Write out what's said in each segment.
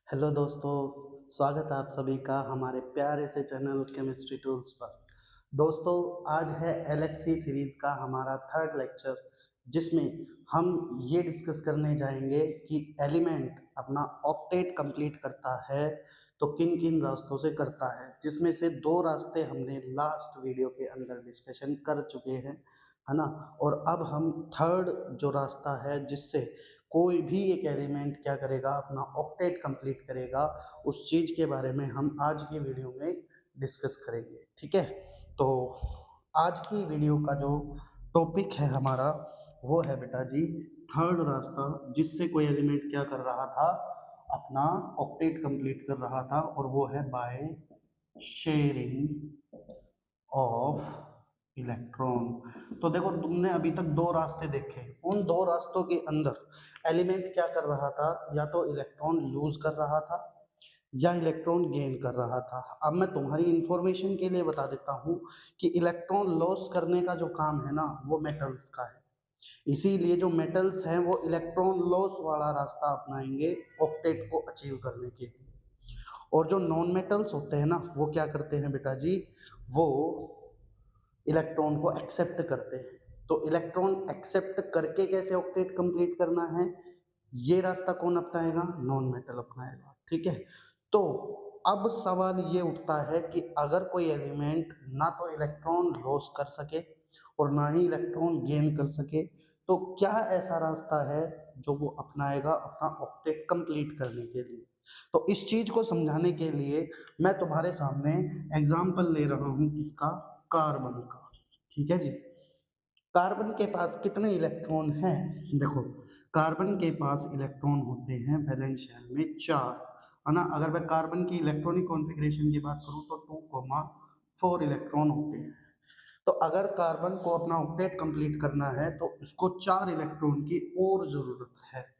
Hello दोस्तों, स्वागत है आप सभी का हमारे प्यारे से चैनल केमिस्ट्री टूल्स पर। दोस्तों, आज है एलएचसी सीरीज का हमारा थर्ड लेक्चर, जिसमें हम ये डिस्कस करने जाएंगे कि एलिमेंट अपना ऑक्टेट कंप्लीट करता है तो किन किन रास्तों से करता है, जिसमें से दो रास्ते हमने लास्ट वीडियो के अंदर डिस्कशन कर चुके हैं, है ना। और अब हम थर्ड जो रास्ता है जिससे कोई भी एक एलिमेंट क्या करेगा, अपना ऑक्टेट कंप्लीट करेगा, उस चीज के बारे में हम आज की वीडियो में डिस्कस करेंगे। ठीक है, तो आज की वीडियो का जो टॉपिक है हमारा, वो है बेटा जी थर्ड रास्ता, जिससे कोई एलिमेंट क्या कर रहा था, अपना ऑक्टेट कंप्लीट कर रहा था, और वो है बाय शेयरिंग ऑफ इलेक्ट्रॉन। तो देखो, तुमने अभी तक दो रास्ते देखे, उन दो रास्तों के अंदर एलिमेंट क्या कर रहा था, या तो इलेक्ट्रॉन लूज कर रहा था या इलेक्ट्रॉन गेन कर रहा था। अब मैं तुम्हारी इंफॉर्मेशन के लिए बता देता हूं कि इलेक्ट्रॉन लॉस करने का जो काम है ना, वो मेटल्स का है। इसीलिए जो मेटल्स हैं वो इलेक्ट्रॉन लॉस वाला रास्ता अपनाएंगे ऑक्टेट को अचीव करने के लिए। और जो नॉन मेटल्स होते हैं ना, वो क्या करते हैं बेटा जी, वो इलेक्ट्रॉन को एक्सेप्ट करते हैं। तो इलेक्ट्रॉन एक्सेप्ट करके कैसे ऑक्टेट कंप्लीट करना है, ये रास्ता कौन अपनाएगा, नॉन मेटल अपनाएगा। ठीक है, तो अब सवाल ये उठता है कि अगर कोई एलिमेंट ना तो इलेक्ट्रॉन लॉस कर सके और ना ही इलेक्ट्रॉन गेन कर सके, तो क्या ऐसा रास्ता है जो वो अपनाएगा अपना ऑक्टेट कंप्लीट करने के लिए। तो इस चीज को समझाने के लिए मैं तुम्हारे सामने एग्जाम्पल ले रहा हूं, किसका, कार्बन का। ठीक है जी, कार्बन के पास कितने इलेक्ट्रॉन हैं, देखो कार्बन के पास इलेक्ट्रॉन होते हैं वैलेंस शेल में 4, है ना। अगर मैं कार्बन की इलेक्ट्रॉनिक कॉन्फ़िगरेशन की बात करूं तो 2,4 इलेक्ट्रॉन होते हैं। तो अगर कार्बन को अपना ऑक्टेट कंप्लीट करना है तो उसको 4 इलेक्ट्रॉन की और जरूरत है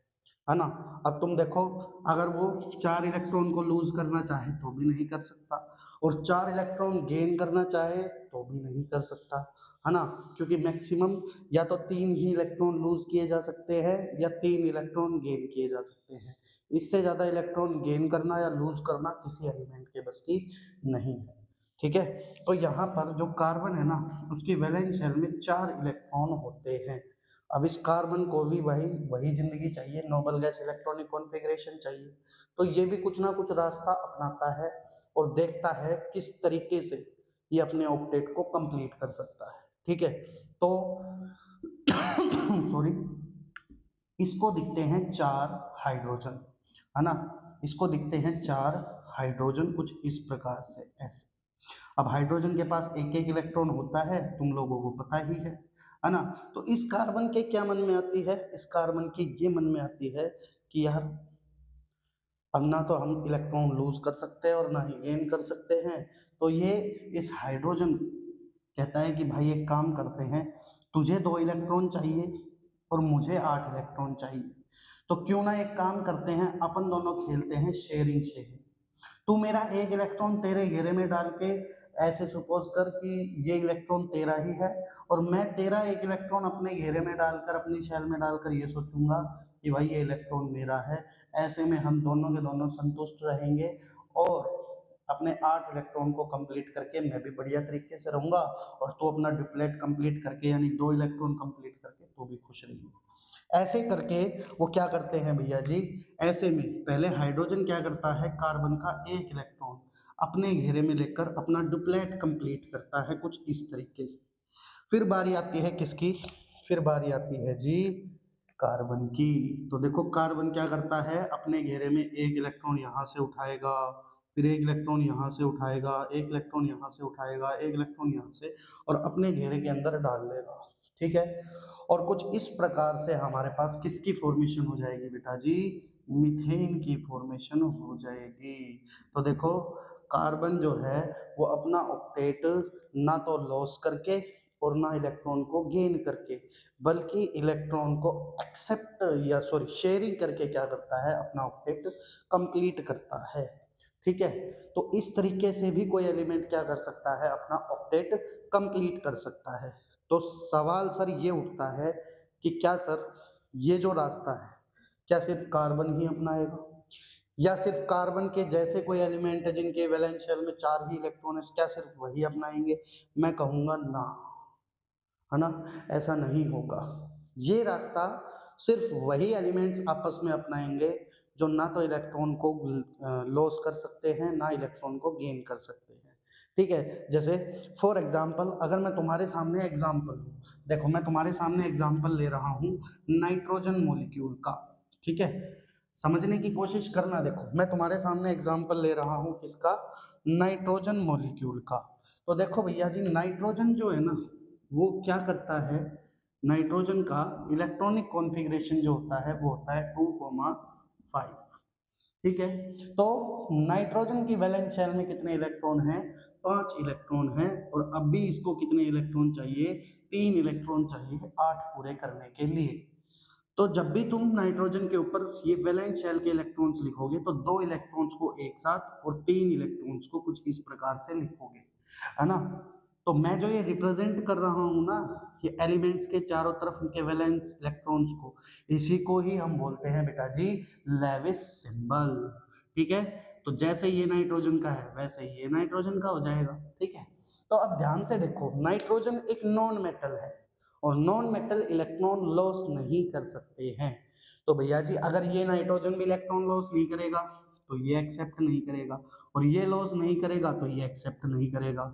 ना। अब तुम देखो, अगर वो 4 इलेक्ट्रॉन को लूज करना चाहे तो भी नहीं कर सकता, और 4 इलेक्ट्रॉन गेन करना चाहे तो भी नहीं कर सकता, है ना। क्योंकि मैक्सिमम या तो 3 ही इलेक्ट्रॉन लूज किए जा सकते हैं या 3 इलेक्ट्रॉन गेन किए जा सकते हैं। इससे ज्यादा इलेक्ट्रॉन गेन करना या लूज करना किसी एलिमेंट के बस की नहीं है। ठीक है, तो यहाँ पर जो कार्बन है ना, उसकी वैलेंस शेल में 4 इलेक्ट्रॉन होते हैं। अब इस कार्बन को भी भाई वही जिंदगी चाहिए, नोबल गैस इलेक्ट्रॉनिक कॉन्फ़िगरेशन चाहिए। तो ये भी कुछ ना कुछ रास्ता अपनाता है और देखता है किस तरीके से ये अपने ऑक्टेट को कंप्लीट कर सकता है। ठीक है, तो सॉरी, इसको दिखते हैं 4 हाइड्रोजन, है ना। इसको दिखते हैं 4 हाइड्रोजन कुछ इस प्रकार से, ऐसे। अब हाइड्रोजन के पास एक एक इलेक्ट्रॉन होता है, तुम लोगों को पता ही है ना। तो इस कार्बन के क्या मन में आती है, इस कार्बन की ये मन में आती है कि यार, अब ना तो हम इलेक्ट्रॉन लूज कर सकते हैं और ना ही गेन कर सकते हैं। तो ये इस हाइड्रोजन कहता है कि भाई एक काम करते हैं, तुझे 2 इलेक्ट्रॉन चाहिए और मुझे 8 इलेक्ट्रॉन चाहिए। तो क्यों ना एक काम करते हैं, अपन दोनों खेलते हैं शेयरिंग शेयरिंग। तू मेरा एक इलेक्ट्रॉन तेरे घेरे में डाल के, ऐसे सपोज कर कि ये इलेक्ट्रॉन तेरा ही है, और मैं तेरा एक इलेक्ट्रॉन अपने घेरे में डालकर, अपनी शेल में डालकर ये सोचूंगा कि भाई ये इलेक्ट्रॉन मेरा है। ऐसे में हम दोनों के दोनों संतुष्ट रहेंगे, और अपने 8 इलेक्ट्रॉन को कंप्लीट करके मैं भी बढ़िया तरीके से रहूंगा, और तू अपना डुप्लेट कंप्लीट करके यानी 2 इलेक्ट्रॉन कंप्लीट करके तू भी खुश रही। ऐसे करके वो क्या करते हैं भैया जी, ऐसे में पहले हाइड्रोजन क्या करता है, कार्बन का एक इलेक्ट्रॉन अपने घेरे में लेकर अपना डुप्लेट कंप्लीट करता है कुछ इस तरीके से। फिर बारी आती है किसकी, फिर बारी आती है जी कार्बन की। तो देखो कार्बन क्या करता है, अपने घेरे में एक इलेक्ट्रॉन यहाँ से उठाएगा, फिर एक इलेक्ट्रॉन यहाँ से उठाएगा, एक इलेक्ट्रॉन यहाँ से उठाएगा, एक इलेक्ट्रॉन यहाँ से, और अपने घेरे के अंदर डाल लेगा। ठीक है, और कुछ इस प्रकार से हमारे पास किसकी फॉर्मेशन हो जाएगी बेटा जी, मीथेन की फॉर्मेशन हो जाएगी। तो देखो, कार्बन जो है वो अपना ऑक्टेट ना तो लॉस करके और ना इलेक्ट्रॉन को गेन करके, बल्कि इलेक्ट्रॉन को एक्सेप्ट या सॉरी शेयरिंग करके क्या करता है, अपना ऑक्टेट कंप्लीट करता है। ठीक है, तो इस तरीके से भी कोई एलिमेंट क्या कर सकता है, अपना ऑक्टेट कंप्लीट कर सकता है। तो सवाल सर ये उठता है कि क्या सर, ये जो रास्ता है क्या सिर्फ कार्बन ही अपनाएगा, या सिर्फ कार्बन के जैसे कोई एलिमेंट है जिनके वैलेंस शेल में 4 ही इलेक्ट्रॉन है, क्या सिर्फ वही अपनाएंगे? मैं कहूंगा ना, है ना, ऐसा नहीं होगा। ये रास्ता सिर्फ वही एलिमेंट्स आपस में अपनाएंगे जो ना तो इलेक्ट्रॉन को लॉस कर सकते हैं ना इलेक्ट्रॉन को गेन कर सकते हैं। ठीक है, जैसे फॉर एग्जांपल अगर मैं तुम्हारे सामने एग्जांपल लूं, देखो मैं तुम्हारे सामने एग्जांपल ले रहा हूं नाइट्रोजन मॉलिक्यूल का। ठीक है, समझने की कोशिश करना। देखो मैं तुम्हारे सामने एग्जांपल ले रहा हूं किसका? नाइट्रोजन मॉलिक्यूल का। तो देखो भैया जी, नाइट्रोजन जो है ना वो क्या करता है, नाइट्रोजन का इलेक्ट्रॉनिक कॉन्फ़िगरेशन जो होता है वो होता है 2,5। ठीक है, तो नाइट्रोजन की वैलेंस शेल में कितने इलेक्ट्रॉन हैं? 5 इलेक्ट्रॉन हैं। और अब भी इसको कितने इलेक्ट्रॉन चाहिए? 3 इलेक्ट्रॉन चाहिए 8 पूरे करने के लिए। तो जब भी तुम नाइट्रोजन के ऊपर ये वैलेंस शेल के इलेक्ट्रॉन्स लिखोगे तो 2 इलेक्ट्रॉन्स को एक साथ और 3 इलेक्ट्रॉन्स को कुछ इस प्रकार से लिखोगे, है ना। तो मैं जो ये रिप्रेजेंट कर रहा हूं ना, ये एलिमेंट्स के चारों तरफ उनके वैलेंस इलेक्ट्रॉन्स को, इसी को ही हम बोलते हैं बेटा जी लेविस सिंबल। ठीक है, तो जैसे ये नाइट्रोजन का है वैसे ही ये नाइट्रोजन का हो जाएगा। ठीक है, तो अब ध्यान से देखो, नाइट्रोजन एक नॉन मेटल है और नॉन मेटल इलेक्ट्रॉन लॉस नहीं कर सकते हैं। तो भैया जी अगर ये नाइट्रोजन भी इलेक्ट्रॉन लॉस नहीं करेगा तो ये एक्सेप्ट नहीं करेगा, और ये लॉस नहीं करेगा तो ये एक्सेप्ट नहीं करेगा।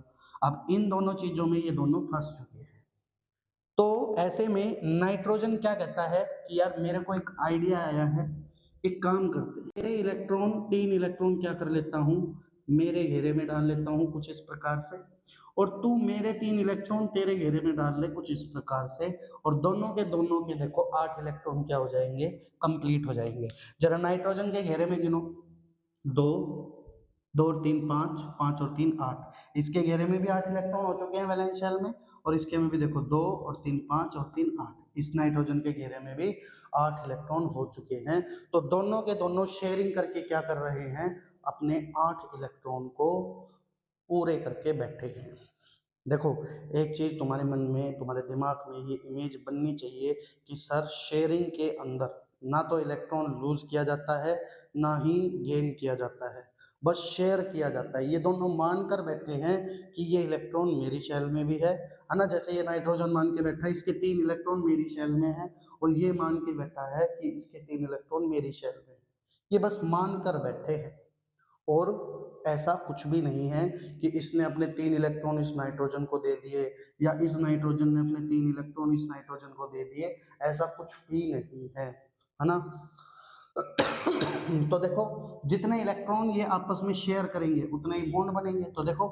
अब इन दोनों चीजों में ये दोनों फंस चुके हैं। तो ऐसे में नाइट्रोजन क्या कहता है कि यार मेरे को एक आइडिया आया है, एक काम करते हैं, मेरे इलेक्ट्रॉन 3 इलेक्ट्रॉन क्या कर लेता हूँ, मेरे घेरे में डाल लेता हूँ कुछ इस प्रकार से, और तू मेरे 3 इलेक्ट्रॉन तेरे घेरे में डाल ले कुछ इस प्रकार से, और दोनों के देखो 8 इलेक्ट्रॉन क्या हो जाएंगे, कंप्लीट हो जाएंगे। जरा नाइट्रोजन के घेरे में गिनो, 2, 2 और 3 5, 5 और 3 8। इसके घेरे में भी 8 इलेक्ट्रॉन हो चुके हैं वैलेंस शेल में, और इसके में भी देखो 2 और 3 5 और 3 8। इस नाइट्रोजन के घेरे में भी 8 इलेक्ट्रॉन हो चुके हैं। तो दोनों के दोनों शेयरिंग करके क्या कर रहे हैं, अपने 8 इलेक्ट्रॉन को पूरे करके बैठे हैं। देखो एक चीज तुम्हारे मन में, तुम्हारे दिमाग में ये इमेज बननी चाहिए कि सर शेयरिंग के अंदर ना तो इलेक्ट्रॉन लूज किया जाता है ना ही गेन किया जाता है, बस शेयर किया जाता है। ये दोनों मान कर बैठे हैं कि ये इलेक्ट्रॉन मेरी शेल में भी है ना। जैसे ये नाइट्रोजन मान के बैठा है इसके 3 इलेक्ट्रॉन मेरी शेल में है, और ये मान के बैठा है कि इसके 3 इलेक्ट्रॉन मेरी शेल में है। ये बस मान कर बैठे हैं, और ऐसा कुछ भी नहीं है कि इसने अपने 3 इलेक्ट्रॉन इस नाइट्रोजन को दे दिए या इस नाइट्रोजन ने अपने 3 इलेक्ट्रॉन इस नाइट्रोजन को दे दिए, ऐसा कुछ भी नहीं है ना। तो देखो जितने इलेक्ट्रॉन ये आपस में शेयर करेंगे उतने ही बॉन्ड बनेंगे। तो देखो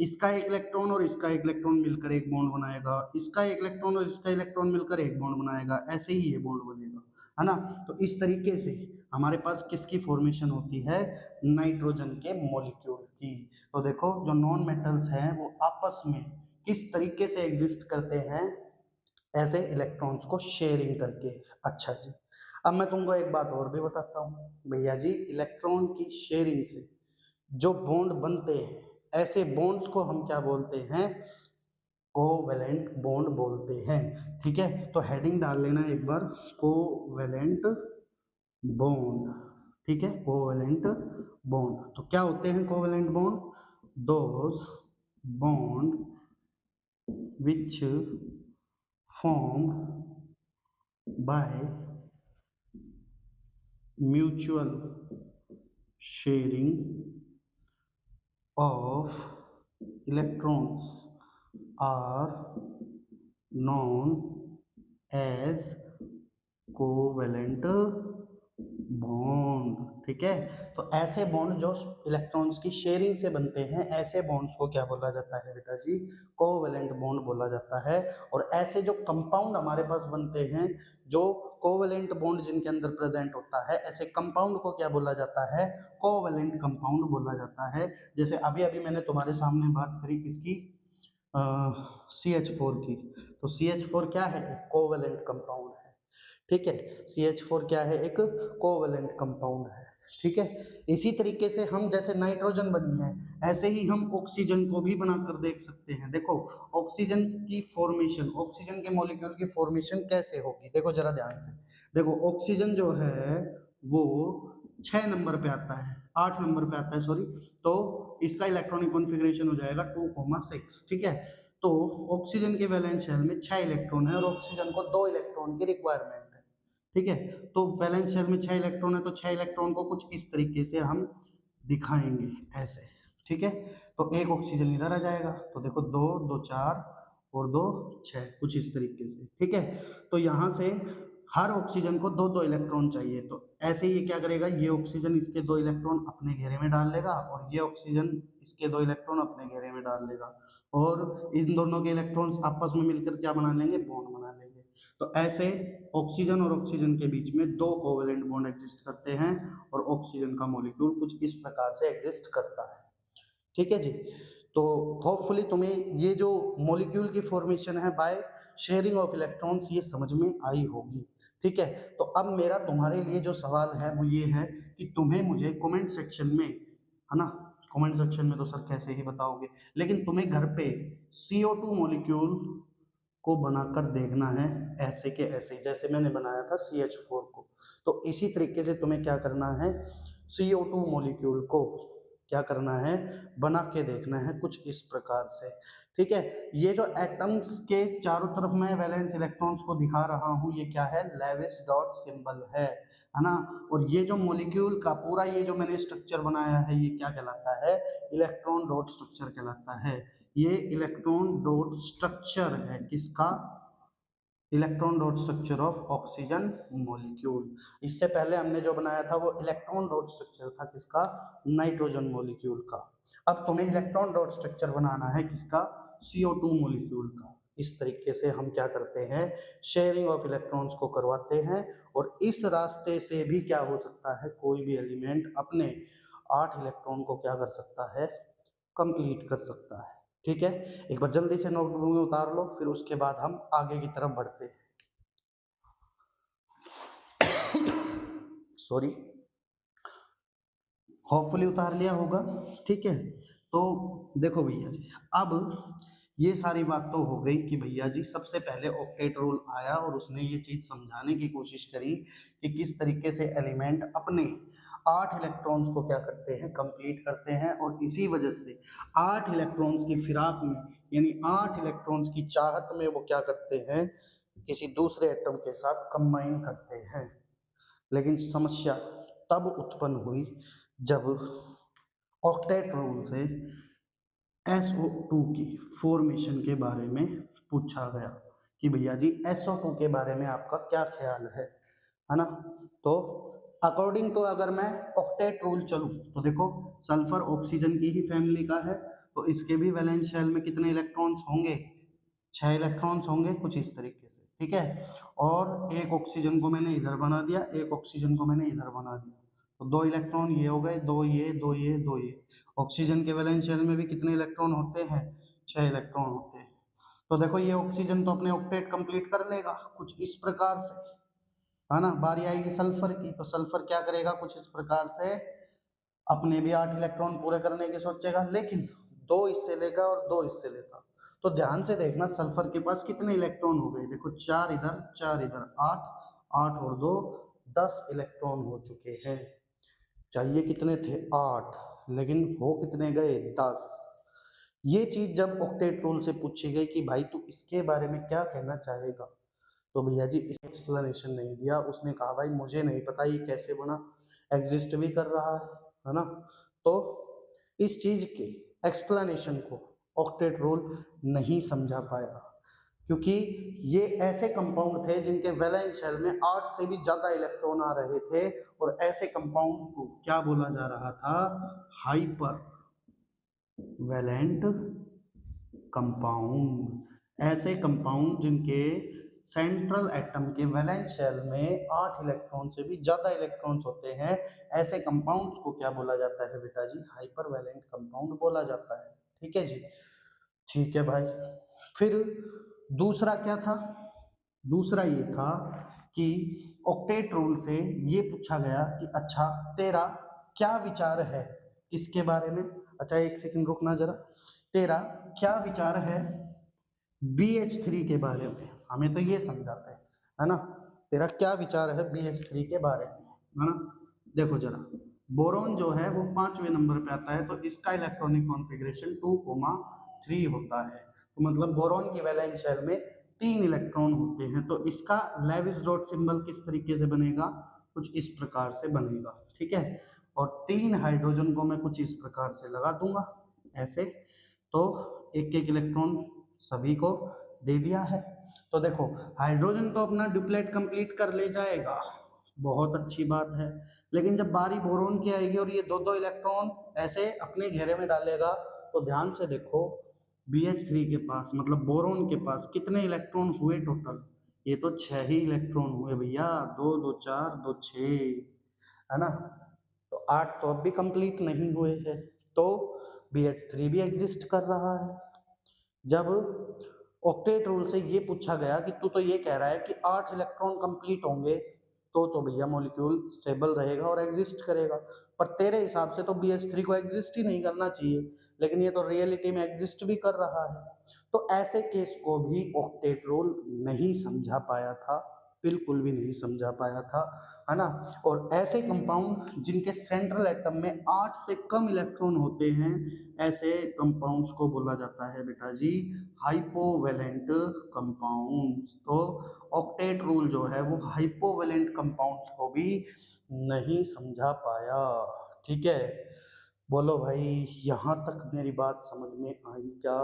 इसका एक इलेक्ट्रॉन और इसका एक इलेक्ट्रॉन मिलकर एक बॉन्ड बनाएगा, इसका एक इलेक्ट्रॉन और इसका इलेक्ट्रॉन मिलकर एक बॉन्ड बनाएगा, ऐसे ही ये बॉन्ड बनेगा, है ना। तो इस तरीके से हमारे पास किसकी फॉर्मेशन होती है, नाइट्रोजन के मॉलिक्यूल की। तो देखो जो नॉन मेटल्स हैं वो आपस में किस तरीके से एग्जिस्ट करते हैं, ऐसे इलेक्ट्रॉन्स को शेयरिंग करके। अच्छा जी, अब मैं तुमको एक बात और भी बताता हूँ भैया जी, इलेक्ट्रॉन की शेयरिंग से जो बॉन्ड बनते हैं, ऐसे बॉन्ड्स को हम क्या बोलते हैं, कोवेलेंट बॉन्ड बोलते हैं। ठीक है, तो हेडिंग डाल लेना एक बार, कोवेलेंट बॉन्ड। ठीक है, कोवेलेंट बॉन्ड तो क्या होते हैं covalent bond, those bond which form by mutual sharing of electrons are known as covalent bond। ठीक है, तो ऐसे बॉन्ड जो इलेक्ट्रॉन्स की शेयरिंग से बनते हैं, ऐसे बॉन्ड्स को क्या बोला जाता है बेटा जी, कोवेलेंट बॉन्ड बोला जाता है। और ऐसे जो कंपाउंड हमारे पास बनते हैं, जो कोवेलेंट बॉन्ड जिनके अंदर प्रेजेंट होता है, ऐसे कंपाउंड को क्या बोला जाता है, कोवेलेंट कंपाउंड बोला जाता है। जैसे अभी अभी मैंने तुम्हारे सामने बात करी किसकी, CH4 की। तो CH4 क्या है, एक कोवेलेंट कंपाउंड है। ठीक है, CH4 क्या है, एक कोवेलेंट कंपाउंड है। ठीक है, इसी तरीके से हम जैसे नाइट्रोजन बनी है, ऐसे ही हम ऑक्सीजन को भी बनाकर देख सकते हैं। देखो ऑक्सीजन की फॉर्मेशन, ऑक्सीजन के मॉलिक्यूल की फॉर्मेशन कैसे होगी, देखो जरा ध्यान से। देखो ऑक्सीजन जो है वो 6 नंबर पे आता है, 8 नंबर पे आता है सॉरी, तो इसका इलेक्ट्रॉनिक कॉन्फ़िगरेशन हो जाएगा 2,6, ठीक है। तो ऑक्सीजन के वैलेंस शेल में 6 इलेक्ट्रॉन है और ऑक्सीजन को 2 इलेक्ट्रॉन की रिक्वायरमेंट है, ठीक है। तो वैलेंस शेल में 6 इलेक्ट्रॉन है, तो 6 इलेक्ट्रॉन को कुछ इस तरीके से हम दिखाएंगे ऐसे, ठीक है। तो एक ऑक्सीजन इधर आ जाएगा, तो देखो 2 2 4 और 2 6, कुछ इस तरीके से, ठीक है। तो यहाँ से हर ऑक्सीजन को 2 2 इलेक्ट्रॉन चाहिए, तो ऐसे ये क्या करेगा, ये ऑक्सीजन इसके 2 इलेक्ट्रॉन अपने घेरे में डाल लेगा और ये ऑक्सीजन इसके 2 इलेक्ट्रॉन अपने घेरे में डाल लेगा, और इन दोनों के इलेक्ट्रॉन्स आपस में मिलकर क्या बना लेंगे, बॉन्ड बना लेंगे। तो ऐसे ऑक्सीजन और ऑक्सीजन के बीच में 2 कोवेलेंट बॉन्ड एग्जिस्ट करते हैं और ऑक्सीजन का मॉलिक्यूल कुछ इस प्रकार से एग्जिस्ट करता है, ठीक है जी। तो होपफुली तुम्हें ये जो मॉलिक्यूल की फॉर्मेशन है बाय शेयरिंग ऑफ इलेक्ट्रॉन्स ये समझ में आई होगी, ठीक है। तो अब मेरा तुम्हारे लिए जो सवाल है वो ये है कि तुम्हें मुझे कमेंट सेक्शन में, है ना, कमेंट सेक्शन में तो सर कैसे ही बताओगे, लेकिन तुम्हें घर पे CO2 मॉलिक्यूल को बनाकर देखना है ऐसे के ऐसे, जैसे मैंने बनाया था CH4 को। तो इसी तरीके से तुम्हें क्या करना है, CO2 मॉलिक्यूल को क्या करना है, बना के देखना है कुछ इस प्रकार से, ठीक है। ये जो एटम्स के चारों तरफ मैं वैलेंस इलेक्ट्रॉन्स को दिखा रहा हूँ, ये क्या है, लेविस डॉट सिंबल है ना। और ये जो मॉलिक्यूल का पूरा ये जो मैंने स्ट्रक्चर बनाया है, ये क्या कहलाता है, इलेक्ट्रॉन डॉट स्ट्रक्चर कहलाता है। ये इलेक्ट्रॉन डॉट स्ट्रक्चर है किसका, electron dot structure of oxygen molecule. इससे पहले हमने जो बनाया था वो इलेक्ट्रॉन डॉट स्ट्रक्चर था किसका, नाइट्रोजन मॉलिक्यूल का। अब तुम्हें इलेक्ट्रॉन डॉट स्ट्रक्चर बनाना है किसका, CO2 मॉलिक्यूल का। इस तरीके से हम क्या करते हैं, शेयरिंग ऑफ इलेक्ट्रॉन्स को करवाते हैं, और इस रास्ते से भी क्या हो सकता है, कोई भी एलिमेंट अपने 8 इलेक्ट्रॉन को क्या कर सकता है, कंप्लीट कर सकता है, ठीक है। एक बार जल्दी से नोटबुक में उतार लो, फिर उसके बाद हम आगे की तरफ बढ़ते हैं। सॉरी, होपफुली उतार लिया होगा, ठीक है। तो देखो भैया जी, अब ये सारी बात तो हो गई कि भैया जी सबसे पहले ऑक्टेट रूल आया और उसने ये चीज समझाने की कोशिश करी कि किस तरीके से एलिमेंट अपने 8 इलेक्ट्रॉन्स को क्या करते हैं, कंप्लीट करते हैं, और इसी वजह से 8 इलेक्ट्रॉन्स की फिराक में, यानी 8 इलेक्ट्रॉन्स की चाहत में वो क्या करते हैं, किसी दूसरे एटम के साथ कंबाइन करते हैं। लेकिन समस्या तब उत्पन्न हुई जब ऑक्टेट रूल से SO2 की फॉर्मेशन के बारे में पूछा गया कि भैया जी SO2 के बारे में आपका क्या ख्याल है ना। तो अकॉर्डिंग टू अगर मैं ऑक्टेट रूल चलूं तो देखो सल्फर ऑक्सीजन की ही फैमिली का है, तो इसके भी वैलेंस शेल में कितने इलेक्ट्रॉन्स होंगे, 6 इलेक्ट्रॉन्स होंगे कुछ इस तरीके से, ठीक है। और एक ऑक्सीजन को मैंने इधर बना दिया, एक ऑक्सीजन को मैंने इधर बना दिया, तो 2 इलेक्ट्रॉन ये हो गए, 2 ये 2 ये 2 ये। ऑक्सीजन के वैलेंस शेल में भी कितने इलेक्ट्रॉन होते हैं, 6 इलेक्ट्रॉन होते हैं। तो देखो ये ऑक्सीजन तो अपने ऑक्टेट कंप्लीट कर लेगा कुछ इस प्रकार से, है ना। बारी आएगी सल्फर की, तो सल्फर क्या करेगा, कुछ इस प्रकार से अपने भी 8 इलेक्ट्रॉन पूरे करने की सोचेगा, लेकिन 2 इससे लेगा और 2 इससे लेगा। तो ध्यान से देखना सल्फर के पास कितने इलेक्ट्रॉन हो गए, देखो 4 इधर 4 इधर, 8 8 और 2 10 इलेक्ट्रॉन हो चुके हैं। चाहिए कितने थे, 8, लेकिन हो कितने गए, 10। ये चीज जब ऑक्टेट रूल से पूछी गई कि भाई तू इसके बारे में क्या कहना चाहेगा, तो भैया जी इस एक्सप्लेनेशन नहीं दिया, उसने कहा भाई मुझे नहीं पता ये कैसे बना, एग्जिस्ट भी कर रहा है ना। तो इस चीज के एक्सप्लेनेशन को ऑक्टेट रूल नहीं समझा पाया, क्योंकि ये ऐसे कंपाउंड थे जिनके वैलेंस शेल में 8 से भी ज्यादा इलेक्ट्रॉन आ रहे थे, और ऐसे कंपाउंड्स को क्या बोला जा रहा था, हाइपर वैलेंट कंपाउंड। ऐसे कंपाउंड जिनके सेंट्रल एटम के वैलेंस शेल में 8 इलेक्ट्रॉन से भी ज्यादा इलेक्ट्रॉन्स होते हैं, ऐसे कंपाउंड्स को क्या बोला जाता है बेटा जी, हाइपर वैलेंट कंपाउंड बोला जाता है, ठीक है जी। ठीक है भाई, फिर दूसरा क्या था, दूसरा ये था कि ऑक्टेट रूल से ये पूछा गया कि अच्छा तेरा क्या विचार है किसके बारे में, अच्छा एक सेकंड रुकना जरा, तेरा क्या विचार है BH3 के बारे में, हमें तो ये समझाते हैं, है ना। तेरा क्या विचार है BH3 के बारे में, है ना। देखो जरा, बोरॉन जो है वो 5वें नंबर पे आता है, तो इसका इलेक्ट्रॉनिक कॉन्फ़िगरेशन 2,3 होता है। तो मतलब बोरॉन की वैलेंस शेल में 3 इलेक्ट्रॉन होते हैं। तो इसका लेविस डॉट सिंबल किस तरीके से बनेगा, कुछ इस प्रकार से बनेगा, ठीक है। और 3 हाइड्रोजन को मैं कुछ इस प्रकार से लगा दूंगा ऐसे, तो एक एक इलेक्ट्रॉन सभी को दे दिया है। तो देखो, हाइड्रोजन तो अपना डुप्लेट कंप्लीट कर ले जाएगा, बहुत अच्छी बात है। लेकिन जब बारी बोरोन की आएगी और ये दो दो इलेक्ट्रॉन ऐसे अपने घेरे में डालेगा, तो ध्यान से देखो, BH3 के पास मतलब बोरोन के पास कितने इलेक्ट्रॉन हुए टोटल, ये तो 6 ही इलेक्ट्रॉन हुए भैया, 2 2 4 2 6, है ना। तो 8 तो अब भी कंप्लीट नहीं हुए हैं, तो BH3 भी एग्जिस्ट कर रहा है। जब ऑक्टेट रूल से ये पूछा गया कि तू तो ये कह रहा है कि 8 इलेक्ट्रॉन कंप्लीट होंगे तो भैया मॉलिक्यूल स्टेबल रहेगा और एग्जिस्ट करेगा, पर तेरे हिसाब से तो BH3 को एग्जिस्ट ही नहीं करना चाहिए, लेकिन ये तो रियलिटी में एग्जिस्ट भी कर रहा है। तो ऐसे केस को भी ऑक्टेट रूल नहीं समझा पाया था, बिल्कुल भी नहीं समझा पाया था, है ना। और ऐसे कंपाउंड जिनके सेंट्रल एटम में 8 से कम इलेक्ट्रॉन होते हैं, ऐसे कंपाउंड्स को बोला जाता है बेटा जी हाइपोवैलेंट कंपाउंड्स। तो ऑक्टेट रूल जो है वो हाइपोवैलेंट कंपाउंड्स को भी नहीं समझा पाया, ठीक है। बोलो भाई, यहाँ तक मेरी बात समझ में आई क्या?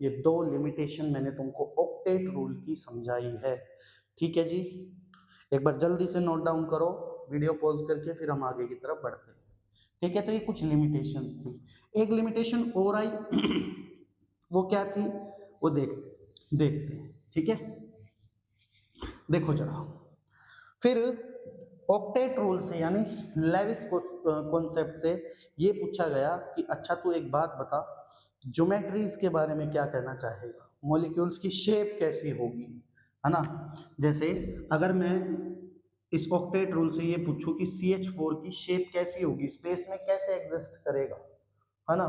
ये 2 लिमिटेशन मैंने तुमको ऑक्टेट रूल की समझाई है, ठीक है जी। एक बार जल्दी से नोट डाउन करो, वीडियो पॉज करके फिर हम आगे की तरफ बढ़ते हैं, ठीक है। तो ये कुछ लिमिटेशंस थी, एक लिमिटेशन और आई वो क्या थी, वो देखते हैं, ठीक है। देखो जरा, फिर ऑक्टेट रूल से यानी लेविस कॉन्सेप्ट से ये पूछा गया कि अच्छा तू एक बात बता, ज्योमेट्रीज के बारे में क्या कहना चाहेगा, मॉलिक्यूल्स की शेप कैसी होगी, है ना। जैसे अगर मैं इस ऑक्टेट रूल से ये पूछूं कि CH4 की शेप कैसी होगी, स्पेस में कैसे एग्जिस्ट करेगा, है ना,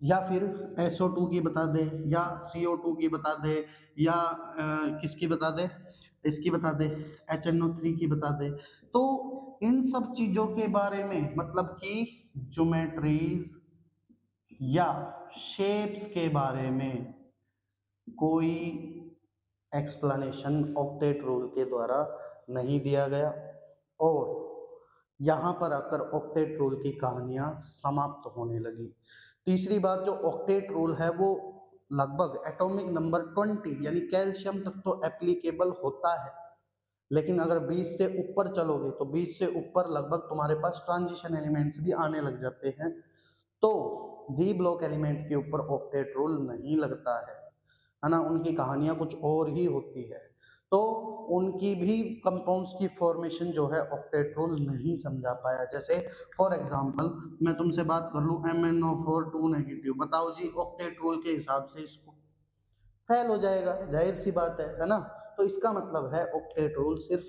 या फिर SO2 की बता दे, या CO2 की बता दे, या किसकी बता दे, इसकी बता दे, HNO3 की बता दे, तो इन सब चीजों के बारे में मतलब कि ज्योमेट्रीज या शेप्स के बारे में कोई एक्सप्लेनेशन ऑक्टेट रूल के द्वारा नहीं दिया गया, और यहाँ पर आकर ऑक्टेट रूल की कहानियां समाप्त होने लगी। तीसरी बात, जो ऑक्टेट रूल है वो लगभग एटॉमिक नंबर 20 यानी कैल्शियम तक तो एप्लीकेबल होता है, लेकिन अगर 20 से ऊपर चलोगे तो 20 से ऊपर लगभग तुम्हारे पास ट्रांजिशन एलिमेंट्स भी आने लग जाते हैं, तो डी ब्लॉक एलिमेंट के ऊपर ऑक्टेट रूल नहीं लगता है ना, उनकी कहानियां कुछ और ही होती है। तो उनकी भी कंपाउंड्स की फॉर्मेशन जो है ऑक्टेट रूल नहीं समझा पाया। जैसे फॉर एग्जांपल मैं तुमसे बात कर लूं MnO4 2 नेगेटिव, बताओ जी ऑक्टेट रूल के हिसाब से इसको फेल हो जाएगा, जाहिर सी बात है ना। तो इसका मतलब है ऑक्टेट रूल सिर्फ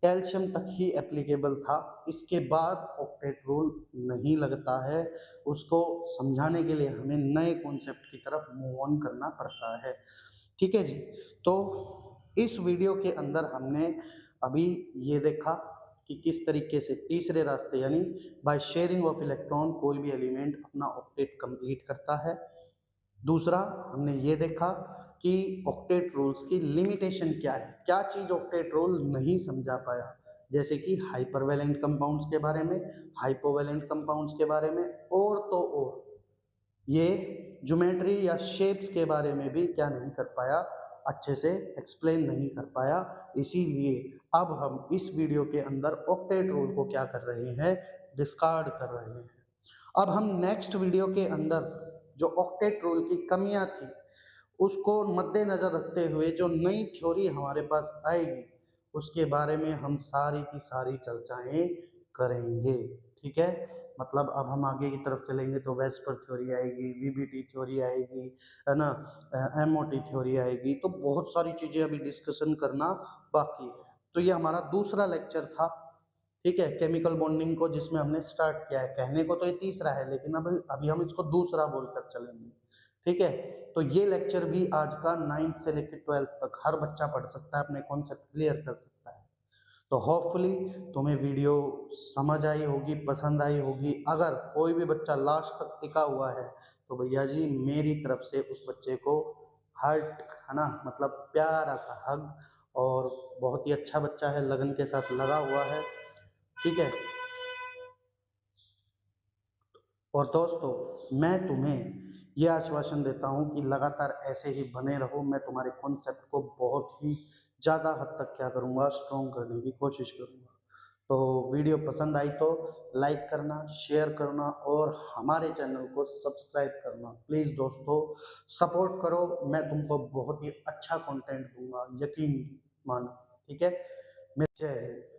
कैल्शियम तक ही एप्लीकेबल था, इसके बाद ऑक्टेट रूल नहीं लगता है। उसको समझाने के लिए हमें नए कॉन्सेप्ट की तरफ मूव ऑन करना पड़ता है, ठीक है जी। तो इस वीडियो के अंदर हमने अभी ये देखा कि किस तरीके से तीसरे रास्ते यानी बाय शेयरिंग ऑफ इलेक्ट्रॉन कोई भी एलिमेंट अपना ऑक्टेट कंप्लीट करता है। दूसरा, हमने ये देखा कि ऑक्टेट रूल्स की लिमिटेशन क्या है, क्या चीज ऑक्टेट रूल नहीं समझा पाया, जैसे कि हाइपरवैलेंट कंपाउंड्स के बारे में, हाइपोवैलेंट कंपाउंड्स के बारे में, और तो और ये ज्योमेट्री या शेप्स के बारे में भी क्या नहीं कर पाया, अच्छे से एक्सप्लेन नहीं कर पाया। इसीलिए अब हम इस वीडियो के अंदर ऑक्टेट रूल को क्या कर रहे हैं, डिस्कार्ड कर रहे हैं। अब हम नेक्स्ट वीडियो के अंदर जो ऑक्टेट रूल की कमियां थी उसको मद्देनजर रखते हुए जो नई थ्योरी हमारे पास आएगी उसके बारे में हम सारी की सारी चर्चाएं करेंगे, ठीक है। मतलब अब हम आगे की तरफ चलेंगे तो वेस्पर थ्योरी आएगी, VBT थ्योरी आएगी, है ना, MOT थ्योरी आएगी, तो बहुत सारी चीजें अभी डिस्कशन करना बाकी है। तो ये हमारा दूसरा लेक्चर था, ठीक है, केमिकल बॉन्डिंग को जिसमें हमने स्टार्ट किया है, कहने को तो ये तीसरा है लेकिन अब अभी हम इसको दूसरा बोलकर चलेंगे, ठीक है। तो ये लेक्चर भी आज का 9th से लेकर 12th तक हर बच्चा पढ़ सकता है, अपने कॉन्सेप्ट क्लियर कर सकता है। तो होपफुली तुम्हें वीडियो समझ आई होगी, पसंद आई होगी। अगर कोई भी बच्चा लास्ट तक टिका हुआ है तो भैया जी मेरी तरफ से उस बच्चे को हार्ट, है ना, मतलब प्यारा सा हग। और बहुत ही अच्छा बच्चा है, लगन के साथ लगा हुआ है, ठीक है। और दोस्तों मैं तुम्हें ये आश्वासन देता हूँ कि लगातार ऐसे ही बने रहो। मैं तुम्हारे कॉन्सेप्ट को बहुत ही ज़्यादा हद तक क्या करूँगा, स्ट्रॉन्ग करने की कोशिश करूँगा। तो वीडियो पसंद आई तो लाइक करना, शेयर करना और हमारे चैनल को सब्सक्राइब करना प्लीज़ दोस्तों। सपोर्ट करो, मैं तुमको बहुत ही अच्छा कंटेंट दूंगा, यकीन मानो, ठीक है। जय हिंद।